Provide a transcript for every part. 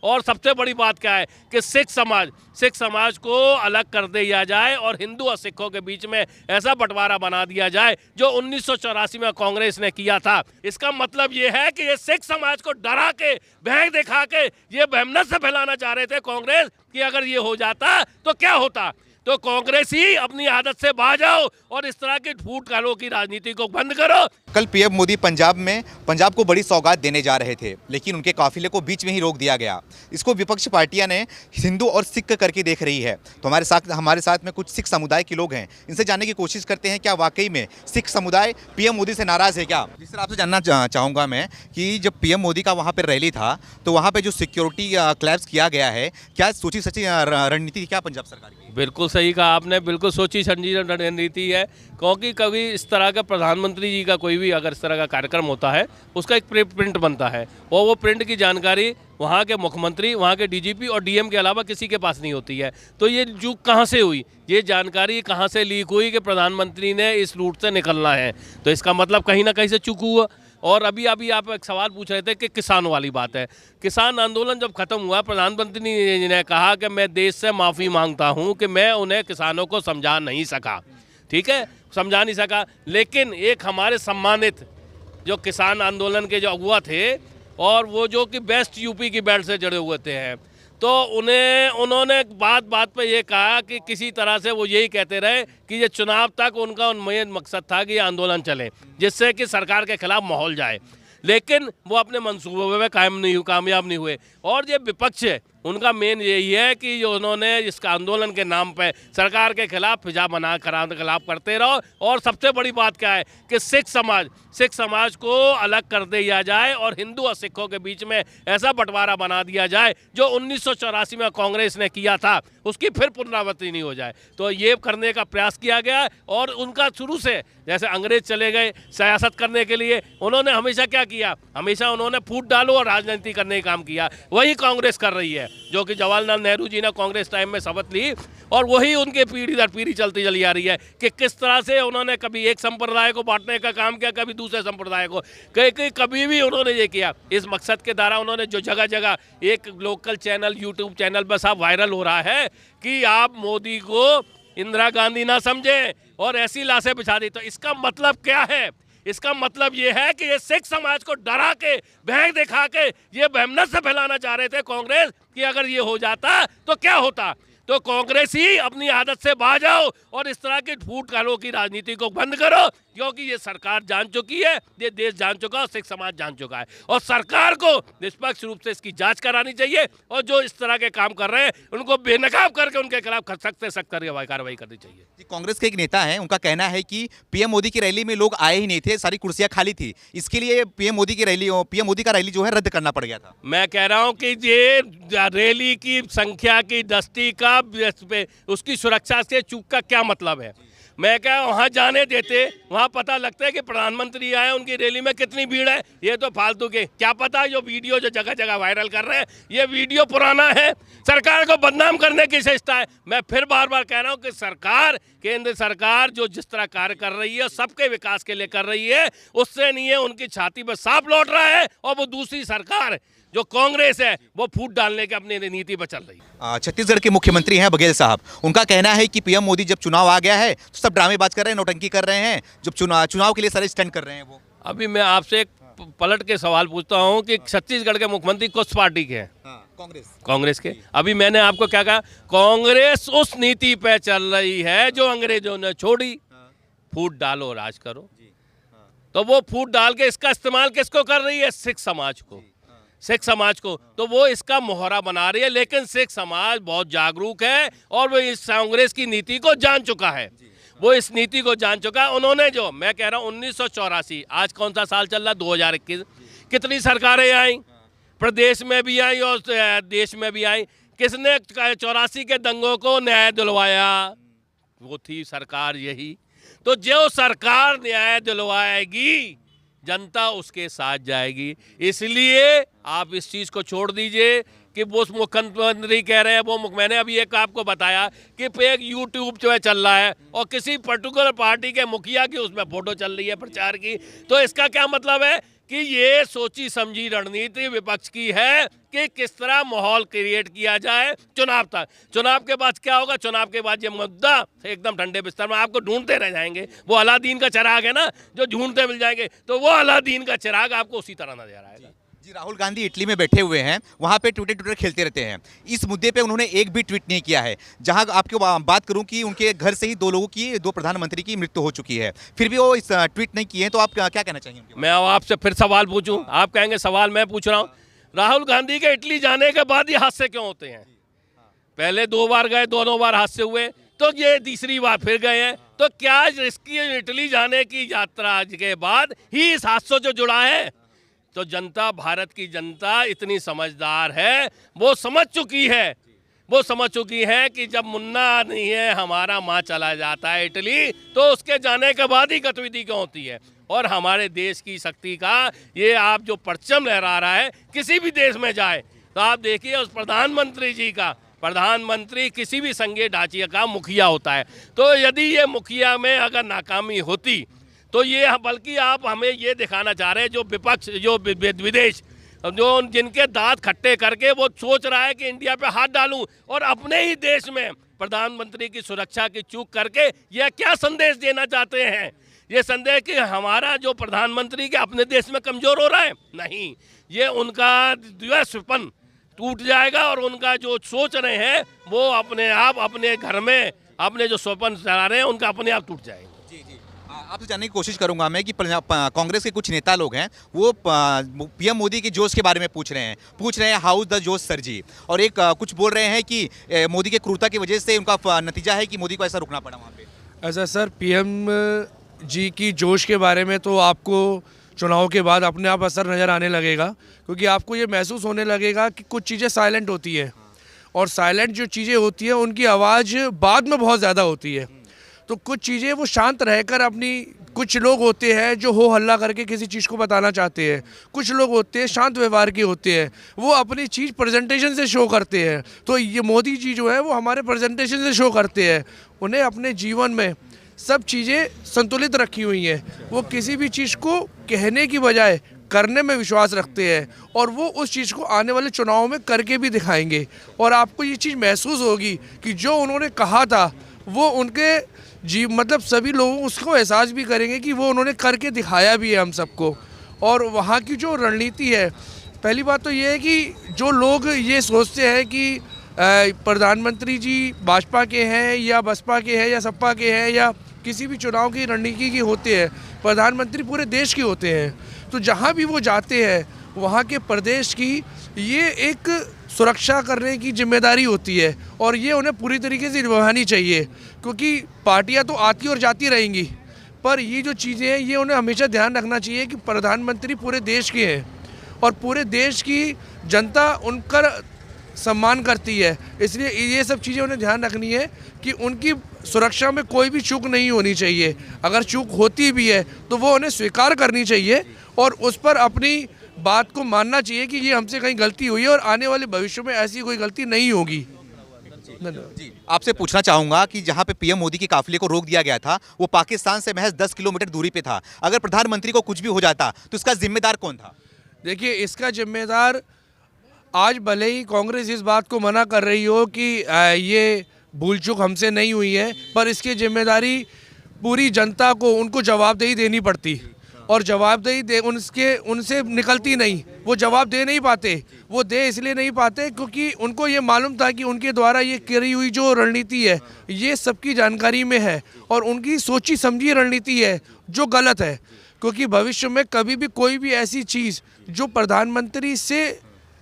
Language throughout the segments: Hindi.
और सबसे बड़ी बात क्या है कि सिख समाज को अलग कर दिया जाए और हिंदू और सिखों के बीच में ऐसा बंटवारा बना दिया जाए जो 1984 में कांग्रेस ने किया था। इसका मतलब ये है कि ये सिख समाज को डरा के, भय दिखा के ये बहमनत से फैलाना चाह रहे थे कांग्रेस कि अगर ये हो जाता तो क्या होता। तो कांग्रेस ही अपनी आदत से बाज आओ और इस तरह की फूट कालों की राजनीति को बंद करो। कल पीएम मोदी पंजाब को बड़ी सौगात देने जा रहे थे, लेकिन उनके काफिले को बीच में ही रोक दिया गया। इसको विपक्ष पार्टियां ने हिंदू और सिख करके देख रही है। तो हमारे साथ में कुछ सिख समुदाय के लोग हैं, इनसे जानने की कोशिश करते हैं क्या वाकई में सिख समुदाय पीएम मोदी से नाराज है क्या। जिस तरह आपसे जानना चाहूँगा मैं कि जब पीएम मोदी का वहाँ पर रैली था तो वहाँ पर जो सिक्योरिटी क्लैप्स किया गया है, क्या सोची सची रणनीति क्या पंजाब सरकार की। बिल्कुल सही कहा आपने, बिल्कुल सोची समझी रणनीति है, क्योंकि कभी इस तरह का प्रधानमंत्री जी का कोई भी अगर इस तरह का कार्यक्रम होता है उसका एक प्रिंट बनता है और वो प्रिंट की जानकारी वहाँ के मुख्यमंत्री, वहाँ के डीजीपी और डीएम के अलावा किसी के पास नहीं होती है। तो ये चूक कहाँ से हुई, ये जानकारी कहाँ से लीक हुई कि प्रधानमंत्री ने इस रूट से निकलना है, तो इसका मतलब कहीं ना कहीं से चूक हुआ। और अभी आप एक सवाल पूछ रहे थे कि किसानों वाली बात है। किसान आंदोलन जब खत्म हुआ, प्रधानमंत्री ने कहा कि मैं देश से माफ़ी मांगता हूं कि मैं उन्हें किसानों को समझा नहीं सका, ठीक है, समझा नहीं सका। लेकिन एक हमारे सम्मानित जो किसान आंदोलन के जो अगुआ थे और वो जो कि बेस्ट यूपी की बेल्ट से जुड़े हुए थे, तो उन्होंने बात पे ये कहा कि किसी तरह से वो यही कहते रहे कि ये चुनाव तक उनका मेन मकसद था कि ये आंदोलन चले जिससे कि सरकार के खिलाफ माहौल जाए, लेकिन वो अपने मंसूबे में कामयाब नहीं हुए। और ये विपक्ष है, उनका मेन यही है कि जो उन्होंने इसका आंदोलन के नाम पे सरकार के खिलाफ फिजा बना खिलाफ करते रहो। और सबसे बड़ी बात क्या है कि सिख समाज को अलग कर दिया जाए और हिंदू और सिखों के बीच में ऐसा बंटवारा बना दिया जाए जो 1984 में कांग्रेस ने किया था, उसकी फिर पुनरावृत्ति नहीं हो जाए। तो ये करने का प्रयास किया गया और उनका शुरू से, जैसे अंग्रेज चले गए सियासत करने के लिए, उन्होंने हमेशा क्या किया, हमेशा उन्होंने फूट डालो और राजनीति करने का काम किया। वही कांग्रेस कर रही है जो कि जवाहरलाल नेहरू जी ने कांग्रेस टाइम में शपथ ली और वही उनके पीढ़ी दर पीढ़ी चलती चली आ रही है कि किस तरह से उन्होंने कभी एक संप्रदाय को बांटने का काम किया, कभी दूसरे संप्रदाय को, कभी भी उन्होंने ये किया। इस मकसद के द्वारा उन्होंने जो जगह जगह एक लोकल चैनल, यूट्यूब चैनल पर सब वायरल हो रहा है कि आप मोदी को इंदिरा गांधी ना समझें और ऐसी लाशें बिछा दी। तो इसका मतलब क्या है, इसका मतलब ये है कि ये सिख समाज को डरा के, भय दिखा के ये बहमनत से फैलाना चाह रहे थे कांग्रेस कि अगर ये हो जाता तो क्या होता। तो कांग्रेस ही अपनी आदत से बाज आओ और इस तरह की फूट कालों की राजनीति को बंद करो, क्योंकि ये सरकार जान चुकी है, ये देश जान चुका है, सिख समाज जान चुका है और सरकार को निष्पक्ष रूप से इसकी जांच करानी चाहिए और जो इस तरह के काम कर रहे हैं उनको बेनकाब करके उनके खिलाफ सख्त से सख्त कार्रवाई करनी चाहिए। कांग्रेस के एक नेता हैं, उनका कहना है कि पीएम मोदी की रैली में लोग आए ही नहीं थे, सारी कुर्सियां खाली थी, इसके लिए पीएम मोदी का रैली जो है रद्द करना पड़ गया था। मैं कह रहा हूं कि ये रैली की संख्या की दस्ती का उसकी सुरक्षा से चूक का क्या मतलब है। मैं क्या वहाँ जाने देते, वहाँ पता लगता है कि प्रधानमंत्री आए, उनकी रैली में कितनी भीड़ है। ये तो फालतू के, क्या पता जो वीडियो जो जगह जगह वायरल कर रहे हैं ये वीडियो पुराना है, सरकार को बदनाम करने की चेष्टा है। मैं फिर बार बार कह रहा हूँ कि सरकार, केंद्र सरकार जो जिस तरह कार्य कर रही है सबके विकास के लिए कर रही है, उससे नहीं है, उनकी छाती पर सांप लौट रहा है और वो दूसरी सरकार जो कांग्रेस है वो फूट डालने की अपनी नीति पर चल रही है। छत्तीसगढ़ के मुख्यमंत्री हैं बघेल साहब, उनका कहना है कि पीएम मोदी जब चुनाव आ गया है तो सब ड्रामेबाज कर रहे हैं, नौटंकी कर रहे हैं, जब चुनाव के लिए सारे स्टंट कर रहे हैं वो। अभी मैं आपसे एक पलट के सवाल पूछता हूं कि छत्तीसगढ़ के मुख्यमंत्री किस पार्टी के हैं? कांग्रेस के। अभी मैंने आपको क्या कहा, कांग्रेस उस नीति पे चल रही है जो अंग्रेजों ने छोड़ी, फूट डालो राज करो। तो वो फूट डाल के इसका इस्तेमाल किसको कर रही है? सिख समाज को, सिख समाज को। तो वो इसका मोहरा बना रही है, लेकिन सिख समाज बहुत जागरूक है और वो इस कांग्रेस की नीति को जान चुका है, वो इस नीति को जान चुका है। उन्होंने जो, मैं कह रहा हूँ 1984, आज कौन सा साल चल रहा, 2021, कितनी सरकारें आई, प्रदेश में भी आई और देश में भी आई। किसने 84 के दंगों को न्याय दिलवाया? वो थी सरकार यही। तो जो सरकार न्याय दिलवाएगी जनता उसके साथ जाएगी। इसलिए आप इस चीज़ को छोड़ दीजिए कि वो मुख्यमंत्री कह रहे हैं, वो मैंने अभी एक आपको बताया कि एक यूट्यूब जो है चल रहा है और किसी पर्टिकुलर पार्टी के मुखिया की उसमें फोटो चल रही है प्रचार की। तो इसका क्या मतलब है कि ये सोची समझी रणनीति विपक्ष की है कि किस तरह माहौल क्रिएट किया जाए चुनाव तक। चुनाव के बाद क्या होगा? चुनाव के बाद ये मुद्दा एकदम ठंडे बिस्तर में आपको ढूंढते रह जाएंगे। वो अलादीन का चिराग है ना, जो ढूंढते मिल जाएंगे, तो वो अलादीन का चिराग आपको उसी तरह नजर आएगा। जी, राहुल गांधी इटली में बैठे हुए हैं, वहां पे ट्विटर खेलते रहते हैं। इस मुद्दे पे उन्होंने एक भी ट्वीट नहीं किया है। जहां आपको बात करूं कि उनके घर से ही दो प्रधानमंत्री की मृत्यु हो चुकी है, फिर भी वो इस ट्वीट नहीं किए हैं, तो आप क्या कहना चाहेंगे उनके बारे में? मैं आपसे फिर सवाल पूछूं, आप कहेंगे सवाल मैं पूछ रहा हूं। राहुल गांधी के इटली जाने के बाद ये हादसे क्यों होते हैं? पहले 2 बार गए, दोनों बार हादसे हुए, तो ये तीसरी बार फिर गए हैं। तो क्या इसकी इटली जाने की यात्रा के बाद ही इस हादसों से जुड़ा है? तो जनता, भारत की जनता इतनी समझदार है, वो समझ चुकी है, वो समझ चुकी है कि जब मुन्ना नहीं है, हमारा माँ चला जाता है इटली, तो उसके जाने के बाद ही गतिविधि क्यों होती है। और हमारे देश की शक्ति का ये आप जो परचम लहरा रहा है, किसी भी देश में जाए तो आप देखिए उस प्रधानमंत्री जी का, प्रधानमंत्री किसी भी संघीय ढांचे का मुखिया होता है। तो यदि ये मुखिया में अगर नाकामी होती तो ये, बल्कि आप हमें ये दिखाना चाह रहे हैं, जो विपक्ष, जो विदेश, जो जिनके दांत खट्टे करके वो सोच रहा है कि इंडिया पे हाथ डालूं, और अपने ही देश में प्रधानमंत्री की सुरक्षा की चूक करके यह क्या संदेश देना चाहते हैं? ये संदेश कि हमारा जो प्रधानमंत्री के अपने देश में कमजोर हो रहा है? नहीं, ये उनका द्वेषपन टूट जाएगा और उनका जो सोच रहे हैं वो अपने आप अपने घर में अपने जो स्वप्न चला रहे हैं उनका अपने आप टूट जाएंगे। आपसे जानने की कोशिश करूंगा मैं कि कांग्रेस के कुछ नेता लोग हैं, वो पीएम मोदी के जोश के बारे में पूछ रहे हैं हाउ द जोश सर जी, और एक कुछ बोल रहे हैं कि मोदी के क्रूरता की वजह से उनका नतीजा है कि मोदी को ऐसा रुकना पड़ा वहाँ पे। ऐसा सर, पीएम जी की जोश के बारे में तो आपको चुनाव के बाद अपने आप असर नज़र आने लगेगा, क्योंकि आपको ये महसूस होने लगेगा कि कुछ चीज़ें साइलेंट होती है, और साइलेंट जो चीज़ें होती हैं उनकी आवाज़ बाद में बहुत ज़्यादा होती है। तो कुछ चीज़ें वो शांत रहकर अपनी, कुछ लोग होते हैं जो हो हल्ला करके किसी चीज़ को बताना चाहते हैं, कुछ लोग होते हैं शांत व्यवहार के होते हैं, वो अपनी चीज़ प्रेजेंटेशन से शो करते हैं। तो ये मोदी जी जो है वो हमारे प्रेजेंटेशन से शो करते हैं। उन्हें अपने जीवन में सब चीज़ें संतुलित रखी हुई हैं। वो किसी भी चीज़ को कहने की बजाय करने में विश्वास रखते हैं, और वो उस चीज़ को आने वाले चुनाव में करके भी दिखाएंगे। और आपको ये चीज़ महसूस होगी कि जो उन्होंने कहा था वो उनके मतलब सभी लोग उसको एहसास भी करेंगे कि वो उन्होंने करके दिखाया भी है हम सबको। और वहाँ की जो रणनीति है, पहली बात तो ये है कि जो लोग ये सोचते हैं कि प्रधानमंत्री जी भाजपा के हैं या बसपा के हैं या सपा के हैं या किसी भी चुनाव की रणनीति की होते हैं, प्रधानमंत्री पूरे देश के होते हैं। तो जहाँ भी वो जाते हैं वहाँ के प्रदेश की ये एक सुरक्षा करने की जिम्मेदारी होती है, और ये उन्हें पूरी तरीके से निभानी चाहिए, क्योंकि पार्टियां तो आती और जाती रहेंगी, पर ये जो चीज़ें हैं ये उन्हें हमेशा ध्यान रखना चाहिए कि प्रधानमंत्री पूरे देश के हैं और पूरे देश की जनता उनका सम्मान करती है। इसलिए ये सब चीज़ें उन्हें ध्यान रखनी है कि उनकी सुरक्षा में कोई भी चूक नहीं होनी चाहिए। अगर चूक होती भी है तो वो उन्हें स्वीकार करनी चाहिए और उस पर अपनी बात को मानना चाहिए कि ये हमसे कहीं गलती हुई है और आने वाले भविष्य में ऐसी कोई गलती नहीं होगी। जी, आपसे पूछना चाहूंगा कि जहां पे पीएम मोदी के काफिले को रोक दिया गया था वो पाकिस्तान से महज 10 किलोमीटर दूरी पे था। अगर प्रधानमंत्री को कुछ भी हो जाता तो इसका जिम्मेदार कौन था? देखिए, इसका जिम्मेदार, आज भले ही कांग्रेस इस बात को मना कर रही हो कि ये भूल चूक हमसे नहीं हुई है, पर इसकी जिम्मेदारी पूरी जनता को, उनको जवाबदेही देनी पड़ती, और जवाबदेही उनसे निकलती नहीं। वो जवाब दे नहीं पाते। वो दे इसलिए नहीं पाते क्योंकि उनको ये मालूम था कि उनके द्वारा ये करी हुई जो रणनीति है ये सबकी जानकारी में है, और उनकी सोची समझी रणनीति है जो गलत है। क्योंकि भविष्य में कभी भी कोई भी ऐसी चीज़ जो प्रधानमंत्री से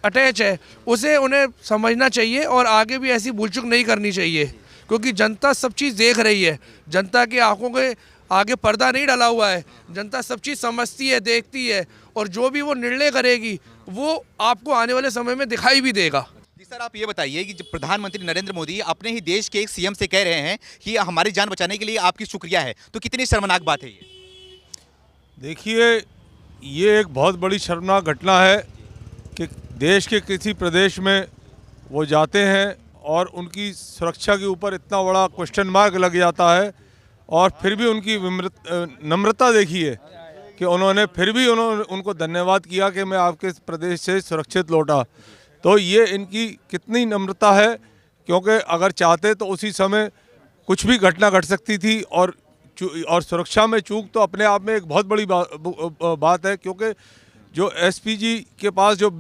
अटैच है उसे उन्हें समझना चाहिए, और आगे भी ऐसी भूल चूक नहीं करनी चाहिए, क्योंकि जनता सब चीज़ देख रही है। जनता के आंखों के आगे पर्दा नहीं डाला हुआ है। जनता सब चीज़ समझती है, देखती है, और जो भी वो निर्णय करेगी वो आपको आने वाले समय में दिखाई भी देगा। जी सर, आप ये बताइए कि जब प्रधानमंत्री नरेंद्र मोदी अपने ही देश के एक सीएम से कह रहे हैं कि हमारी जान बचाने के लिए आपकी शुक्रिया है, तो कितनी शर्मनाक बात है ये? देखिए, ये एक बहुत बड़ी शर्मनाक घटना है कि देश के किसी प्रदेश में वो जाते हैं और उनकी सुरक्षा के ऊपर इतना बड़ा क्वेश्चन मार्क लग जाता है, और फिर भी उनकी नम्रता देखिए कि उन्होंने फिर भी उनको धन्यवाद किया कि मैं आपके प्रदेश से सुरक्षित लौटा। तो ये इनकी कितनी नम्रता है, क्योंकि अगर चाहते तो उसी समय कुछ भी घटना घट सकती थी। और सुरक्षा में चूक तो अपने आप में एक बहुत बड़ी बात है, क्योंकि जो एसपीजी के पास जो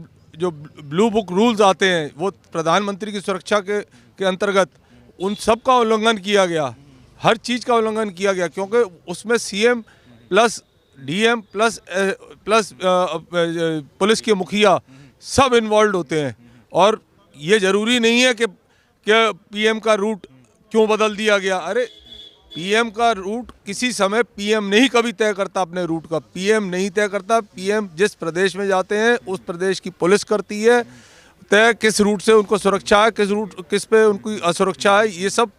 ब्लू बुक रूल्स आते हैं वो प्रधानमंत्री की सुरक्षा के अंतर्गत उन सब का उल्लंघन किया गया, हर चीज़ का उल्लंघन किया गया, क्योंकि उसमें CM plus DM plus police के मुखिया सब इन्वॉल्व होते हैं। और ये ज़रूरी नहीं है कि पीएम का रूट क्यों बदल दिया गया। अरे पीएम का रूट किसी समय पीएम नहीं कभी तय करता, अपने रूट का पीएम नहीं तय करता। पीएम जिस प्रदेश में जाते हैं उस प्रदेश की पुलिस करती है तय किस रूट से उनको सुरक्षा है, किस पे उनकी असुरक्षा है, ये सब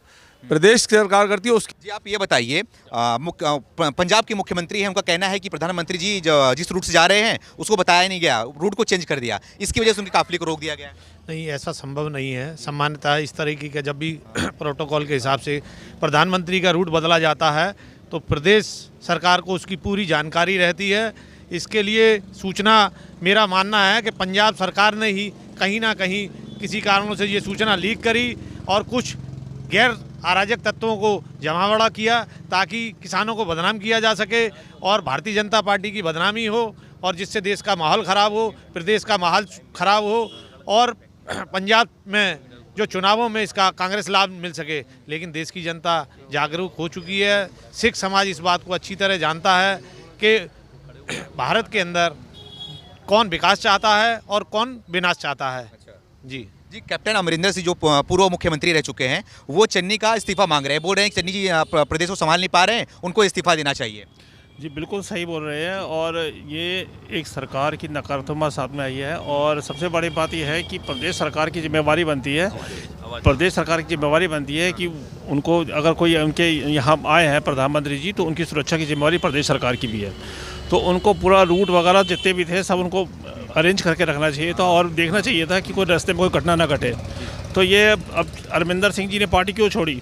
प्रदेश सरकार करती है। उसकी जी आप ये बताइए, पंजाब के मुख्यमंत्री हैं, उनका कहना है कि प्रधानमंत्री जी जिस रूट से जा रहे हैं उसको बताया नहीं गया, रूट को चेंज कर दिया, इसकी वजह से उनके काफिले को रोक दिया गया है। नहीं, ऐसा संभव नहीं है। सामान्यतः इस तरीके का जब भी प्रोटोकॉल के हिसाब से प्रधानमंत्री का रूट बदला जाता है तो प्रदेश सरकार को उसकी पूरी जानकारी रहती है। इसके लिए सूचना, मेरा मानना है कि पंजाब सरकार ने ही कहीं ना कहीं किसी कारणों से ये सूचना लीक करी और कुछ गैर अराजक तत्वों को जमावड़ा किया ताकि किसानों को बदनाम किया जा सके और भारतीय जनता पार्टी की बदनामी हो, और जिससे देश का माहौल ख़राब हो, प्रदेश का माहौल ख़राब हो और पंजाब में जो चुनावों में इसका कांग्रेस लाभ मिल सके। लेकिन देश की जनता जागरूक हो चुकी है। सिख समाज इस बात को अच्छी तरह जानता है कि भारत के अंदर कौन विकास चाहता है और कौन विनाश चाहता है। जी जी, कैप्टन अमरिंदर सिंह जो पूर्व मुख्यमंत्री रह चुके हैं वो चन्नी का इस्तीफा मांग रहे हैं, बोल रहे हैं कि चन्नी जी प्रदेश को संभाल नहीं पा रहे हैं, उनको इस्तीफा देना चाहिए। जी बिल्कुल सही बोल रहे हैं, और ये एक सरकार की नकारात्मक साथ में आई है। और सबसे बड़ी बात यह है कि प्रदेश सरकार की जिम्मेवारी बनती है, कि उनको, अगर कोई उनके यहाँ आए हैं प्रधानमंत्री जी, तो उनकी सुरक्षा की जिम्मेवारी प्रदेश सरकार की भी है। तो उनको पूरा रूट वगैरह जितने भी थे सब उनको अरेंज करके रखना चाहिए था और देखना चाहिए था कि कोई रास्ते में कोई घटना ना घटे। तो ये अब अमरिंदर सिंह जी ने पार्टी क्यों छोड़ी?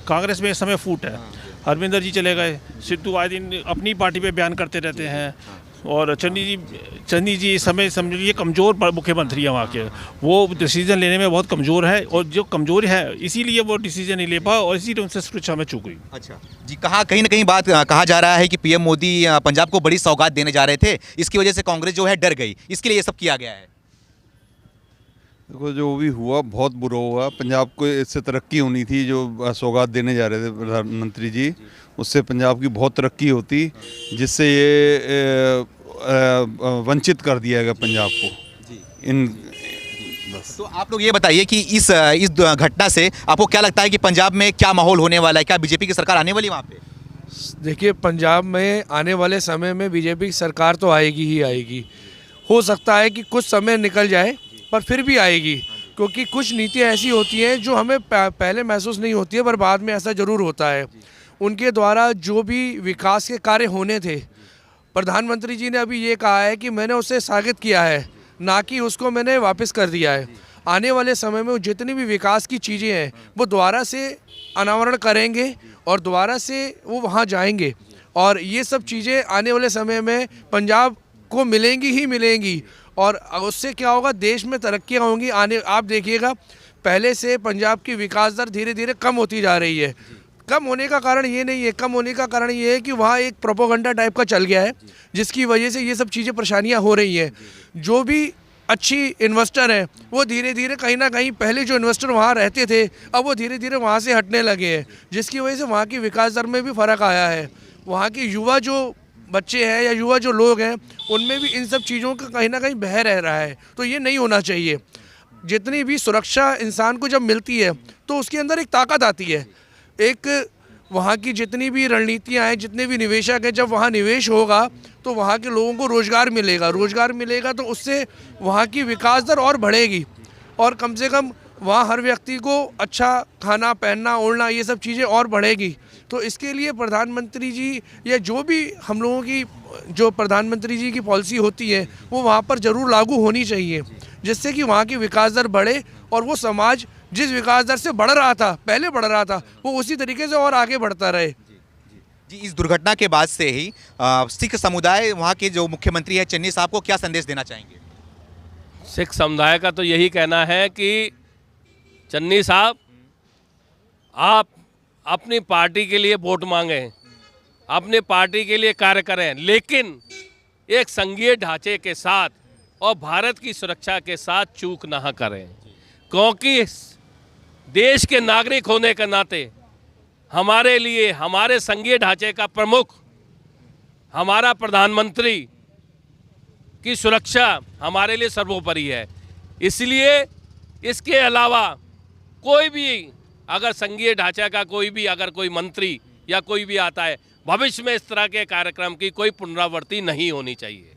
कांग्रेस में इस समय फूट है, हरमिंदर जी चले गए, सिद्धू आए दिन अपनी पार्टी पे बयान करते रहते हैं, और चन्नी जी इस समय समझ लीजिए कमज़ोर मुख्यमंत्री है वहाँ के, वो डिसीजन लेने में बहुत कमज़ोर है, और जो कमज़ोर है इसीलिए वो डिसीजन नहीं ले पाए और इसीलिए उनसे सुरक्षा में चूक गई। अच्छा जी, कहीं ना कहीं बात कहा जा रहा है कि पीएम मोदी पंजाब को बड़ी सौगात देने जा रहे थे, इसकी वजह से कांग्रेस जो है डर गई, इसके लिए ये सब किया गया है। देखो, जो भी हुआ बहुत बुरा हुआ। पंजाब को इससे तरक्की होनी थी, जो सौगात देने जा रहे थे प्रधानमंत्री जी, उससे पंजाब की बहुत तरक्की होती, जिससे ये वंचित कर दिया गया पंजाब को। बस तो आप लोग ये बताइए कि इस घटना से आपको क्या लगता है कि पंजाब में क्या माहौल होने वाला है? क्या बीजेपी की सरकार आने वाली वहाँ पे? देखिए, पंजाब में आने वाले समय में बीजेपी की सरकार तो आएगी ही आएगी। हो सकता है कि कुछ समय निकल जाए पर फिर भी आएगी, क्योंकि कुछ नीतियाँ ऐसी होती हैं जो हमें पहले महसूस नहीं होती है पर बाद में ऐसा ज़रूर होता है। उनके द्वारा जो भी विकास के कार्य होने थे, प्रधानमंत्री जी ने अभी ये कहा है कि मैंने उसे स्थगित किया है, ना कि उसको मैंने वापस कर दिया है। आने वाले समय में जितनी भी विकास की चीज़ें हैं वो दोबारा से अनावरण करेंगे और दोबारा से वो वहाँ जाएंगे, और ये सब चीज़ें आने वाले समय में पंजाब को मिलेंगी ही मिलेंगी, और उससे क्या होगा, देश में तरक्कियाँ होंगी। आप देखिएगा, पहले से पंजाब की विकास दर धीरे धीरे कम होती जा रही है। कम होने का कारण ये नहीं है, कम होने का कारण ये है कि वहाँ एक प्रोपोगंडा टाइप का चल गया है, जिसकी वजह से ये सब चीज़ें परेशानियाँ हो रही हैं। जो भी अच्छी इन्वेस्टर हैं वो धीरे धीरे कहीं ना कहीं, पहले जो इन्वेस्टर वहाँ रहते थे अब वो धीरे धीरे वहाँ से हटने लगे हैं, जिसकी वजह से वहाँ की विकास दर में भी फ़र्क आया है। वहाँ के युवा जो बच्चे हैं या युवा जो लोग हैं उनमें भी इन सब चीज़ों का कहीं ना कहीं बह रह रहा है। तो ये नहीं होना चाहिए। जितनी भी सुरक्षा इंसान को जब मिलती है तो उसके अंदर एक ताकत आती है। एक वहाँ की जितनी भी रणनीतियाँ हैं, जितने भी निवेशक हैं, जब वहाँ निवेश होगा तो वहाँ के लोगों को रोज़गार मिलेगा तो उससे वहाँ की विकास दर और बढ़ेगी, और कम से कम वहाँ हर व्यक्ति को अच्छा खाना पहनना ओढ़ना ये सब चीज़ें और बढ़ेगी। तो इसके लिए प्रधानमंत्री जी या जो भी हम लोगों की जो प्रधानमंत्री जी की पॉलिसी होती है वो वहाँ पर ज़रूर लागू होनी चाहिए, जिससे कि वहाँ की विकास दर बढ़े और वो समाज जिस विकास दर से बढ़ रहा था, पहले बढ़ रहा था, वो उसी तरीके से और आगे बढ़ता रहे। जी, इस दुर्घटना के बाद से ही सिख समुदाय, वहाँ के जो मुख्यमंत्री है चन्नी साहब को क्या संदेश देना चाहेंगे? सिख समुदाय का तो यही कहना है कि चन्नी साहब, आप अपनी पार्टी के लिए वोट मांगें, अपनी पार्टी के लिए कार्य करें, लेकिन एक संघीय ढांचे के साथ और भारत की सुरक्षा के साथ चूक ना करें, क्योंकि देश के नागरिक होने के नाते हमारे लिए, हमारे संघीय ढांचे का प्रमुख हमारा प्रधानमंत्री की सुरक्षा हमारे लिए सर्वोपरि है। इसलिए इसके अलावा कोई भी अगर संघीय ढांचा का कोई मंत्री या कोई भी आता है, भविष्य में इस तरह के कार्यक्रम की कोई पुनरावृत्ति नहीं होनी चाहिए।